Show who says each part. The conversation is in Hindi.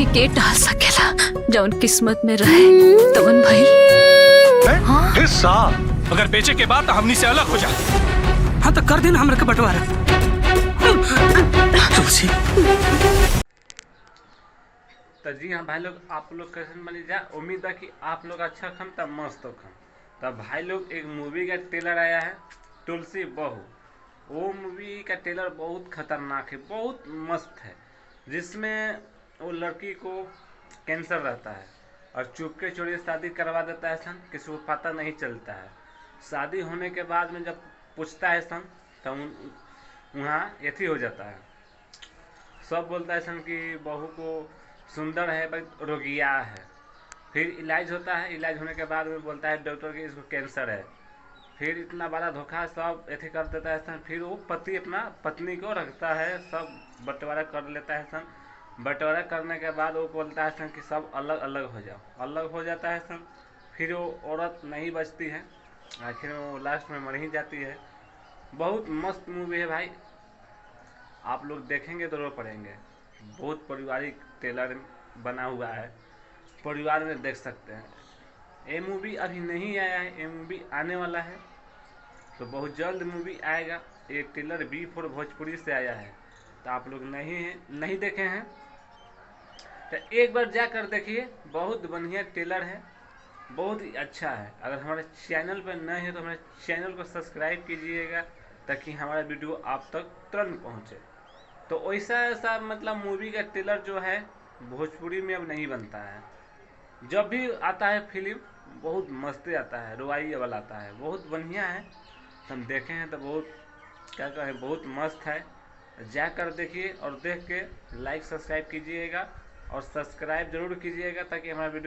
Speaker 1: के टाल सकेला, जौन किस्मत में रहे तवन भइल।
Speaker 2: हिस्सा अगर बेचे के बाद हमनी से अलग हो जा।
Speaker 3: हाँ तो कर देना हमरा के बंटवारा। तुलसी
Speaker 4: तो जी हाँ भाई लोग, आप लोग कैसे बनी जा। उम्मीद है कि आप लोग अच्छा खम तब मस्त हो खम। तब भाई लोग एक मूवी का ट्रेलर आया है, तुलसी बहू। वो मूवी का ट्रेलर बहुत खतरनाक है, बहुत मस्त है। जिसमें वो लड़की को कैंसर रहता है और चुपके चोरी शादी करवा देता है सन, किसी को पता नहीं चलता है। शादी होने के बाद में जब पूछता है सन तो वहाँ एथी हो जाता है। सब बोलता है सन कि बहू को सुंदर है बट रोगिया है। फिर इलाज होता है, इलाज होने के बाद में बोलता है डॉक्टर कि इसको कैंसर है। फिर इतना बड़ा धोखा सब ऐसे कर देता है सन। फिर वो पति अपना पत्नी को रखता है, सब बंटवारा कर लेता है सन। बंटवारा करने के बाद वो बोलता है सन कि सब अलग अलग हो जाओ, अलग हो जाता है सन। फिर वो औरत नहीं बचती है, आखिर में वो लास्ट में मर ही जाती है। बहुत मस्त मूवी है भाई, आप लोग देखेंगे तो रो पड़ेंगे। बहुत पारिवारिक ट्रेलर बना हुआ है, परिवार में देख सकते हैं। ये मूवी अभी नहीं आया है, ये मूवी आने वाला है, तो बहुत जल्द मूवी आएगा। ये ट्रेलर B4 भोजपुरी से आया है, तो आप लोग नहीं देखे हैं तो एक बार जाकर देखिए। बहुत बढ़िया ट्रेलर है, बहुत ही अच्छा है। अगर हमारे चैनल पर नए हैं तो हमारे चैनल को सब्सक्राइब कीजिएगा, ताकि हमारा वीडियो आप तक तुरंत पहुँचे। तो वैसा ऐसा मतलब मूवी का ट्रेलर जो है भोजपुरी में अब नहीं बनता है। जब भी आता है फिल्म बहुत मस्त आता है, रुआई वाला आता है, बहुत बढ़िया है। हम देखे हैं तो बहुत क्या कहें, बहुत मस्त है। जाकर देखिए और देख के लाइक सब्सक्राइब कीजिएगा और सब्सक्राइब जरूर कीजिएगा, ताकि हमारा वीडियो